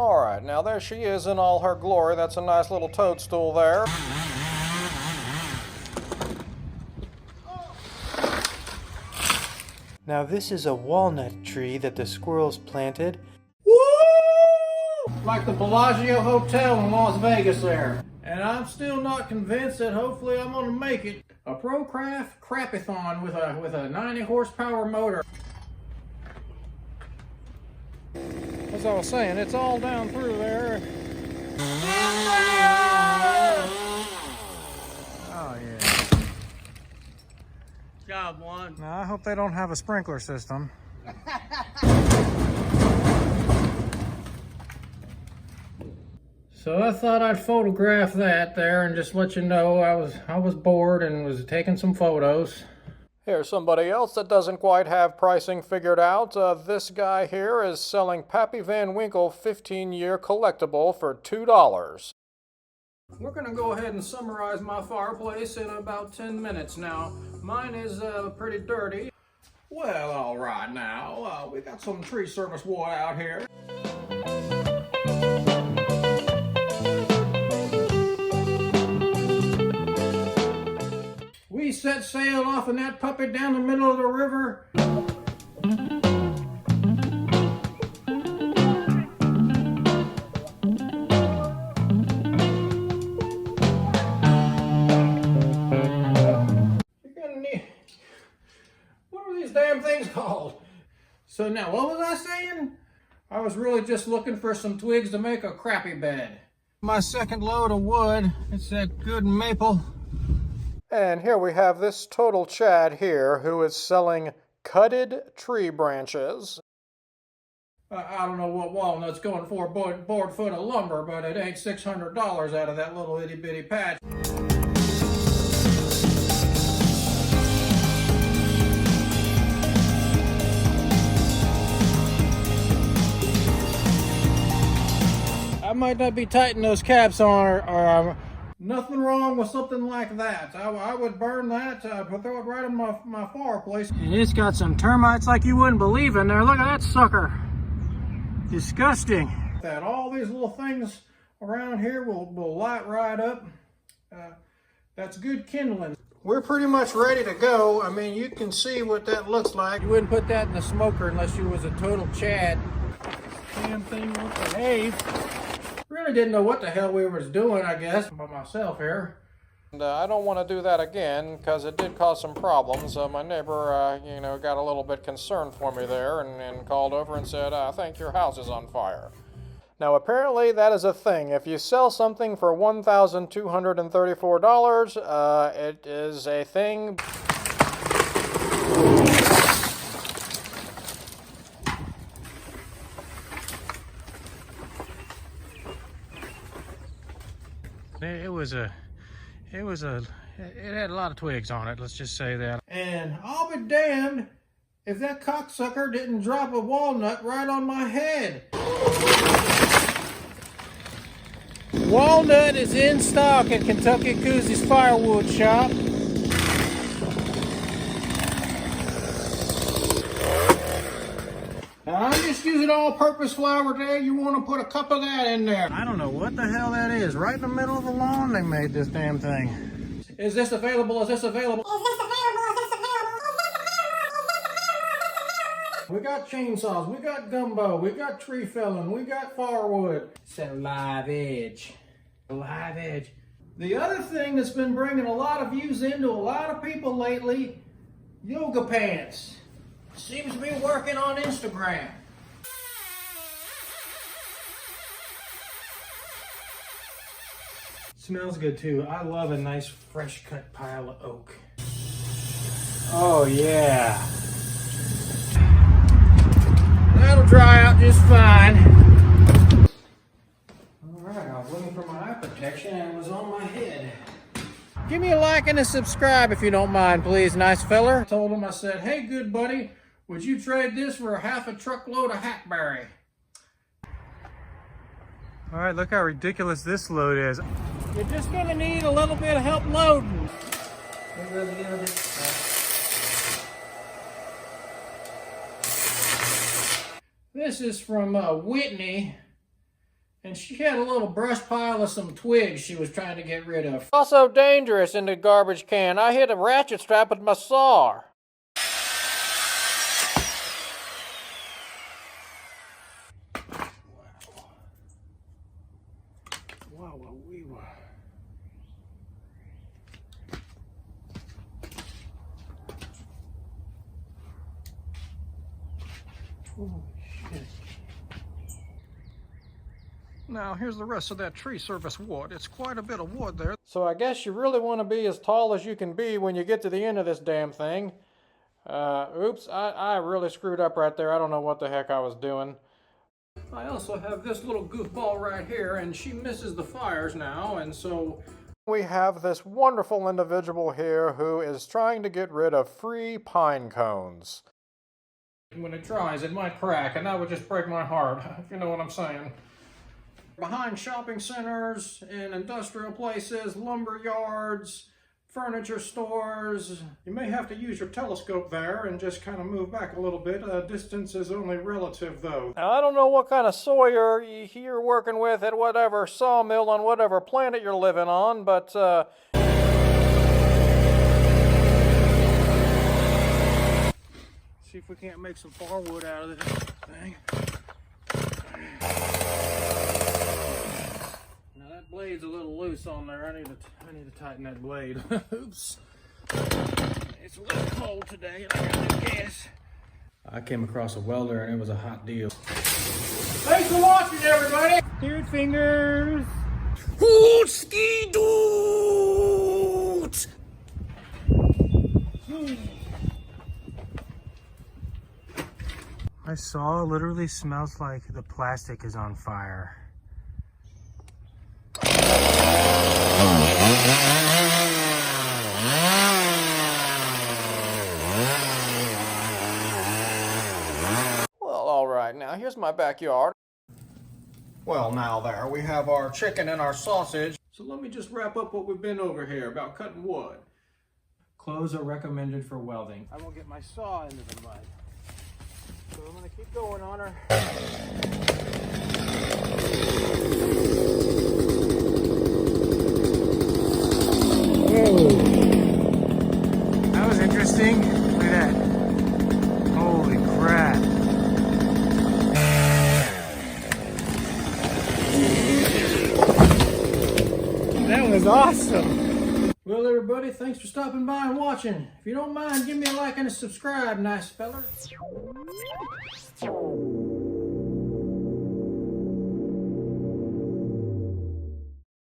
Alright, now there she is in all her glory. That's a nice little toadstool there. Now this is a walnut tree that the squirrels planted. Woo! Like the Bellagio Hotel in Las Vegas there. And I'm still not convinced that hopefully I'm gonna make it. A ProCraft Crapathon with a 90 horsepower motor. As I was saying, it's all down through there. Oh yeah. Job one. Now I hope they don't have a sprinkler system. So I thought I'd photograph that there and just let you know I was bored and was taking some photos. Here's somebody else that doesn't quite have pricing figured out. This guy here is selling Pappy Van Winkle 15-year collectible for $2. We're going to go ahead and summarize my fireplace in about 10 minutes now. Mine is pretty dirty. Well, all right now. We got some tree service wood out here. We set sail off in that puppy down the middle of the river. What are these damn things called? So now, what was I saying? I was really just looking for some twigs to make a crappy bed. My second load of wood, it's that good maple. And here we have this total Chad here who is selling cutted tree branches. I don't know what walnut's going for a board foot of lumber, but it ain't $600 out of that little itty bitty patch. I might not be tightening those caps on or nothing wrong with something like that. I would burn that, but throw it right in my fireplace. And it's got some termites like you wouldn't believe in there. Look at that sucker. Disgusting. That all these little things around here will light right up. That's good kindling. We're pretty much ready to go. I mean, you can see what that looks like. You wouldn't put that in the smoker unless you was a total Chad. Damn thing won't behave. Really didn't know what the hell we was doing, I guess, by myself here. And I don't want to do that again because it did cause some problems. My neighbor, got a little bit concerned for me there and called over and said, I think your house is on fire. Now, apparently that is a thing. If you sell something for $1,234, it is a thing. It had a lot of twigs on it, let's just say that. And I'll be damned if that cocksucker didn't drop a walnut right on my head. Walnut is in stock at KentuckyKoozie's firewood shop. Now, I'm just using all-purpose flour there. You want to put a cup of that in there. I don't know what the hell that is. Right in the middle of the lawn they made this damn thing. Is this available? Is this available? Is this available? Is this available? Is this available? Is this available? We got chainsaws. We got gumbo. We got tree felling. We got firewood. It's a live edge. A live edge. The other thing that's been bringing a lot of views into a lot of people lately, yoga pants. Seems to be working on Instagram. Smells good too. I love a nice fresh cut pile of oak. Oh yeah. That'll dry out just fine. Alright, I was looking for my eye protection and it was on my head. Give me a like and a subscribe if you don't mind, please, nice feller. I told him, I said, hey good buddy, would you trade this for half a truckload of hackberry? All right, look how ridiculous this load is. You're just gonna need a little bit of help loading. This is from Whitney. And she had a little brush pile of some twigs she was trying to get rid of. Also dangerous in the garbage can. I hit a ratchet strap with my saw. Wow, we were. Holy shit. Now, here's the rest of that tree service wood. It's quite a bit of wood there. So I guess you really want to be as tall as you can be when you get to the end of this damn thing. Oops, I really screwed up right there. I don't know what the heck I was doing. I also have this little goofball right here, and she misses the fires now, and so We have this wonderful individual here who is trying to get rid of free pine cones. when it dries, it might crack, and that would just break my heart, if you know what I'm saying. Behind shopping centers, in industrial places, lumber yards, furniture stores, you may have to use your telescope there and just kind of move back a little bit. Distance is only relative, though. Now, I don't know what kind of sawyer you're working with at whatever sawmill on whatever planet you're living on, but see if we can't make some firewood out of this thing. Now that blade's a little loose on there. I need to tighten that blade. Oops. It's a little cold today, and I got no gas. I came across a welder, and it was a hot deal. Thanks for watching, everybody. dude fingers. Hootski doot! My saw literally smells like the plastic is on fire. Well, all right, now here's my backyard. Well, now there, we have our chicken and our sausage. So let me just wrap up what we've been over here about cutting wood. Clothes are recommended for welding. I won't get my saw into the mud. So I'm gonna keep going on her. Whoa. That was interesting. Look at that. Holy crap. That was awesome. Well, everybody, thanks for stopping by and watching. If you don't mind, give me a like and a subscribe, nice feller.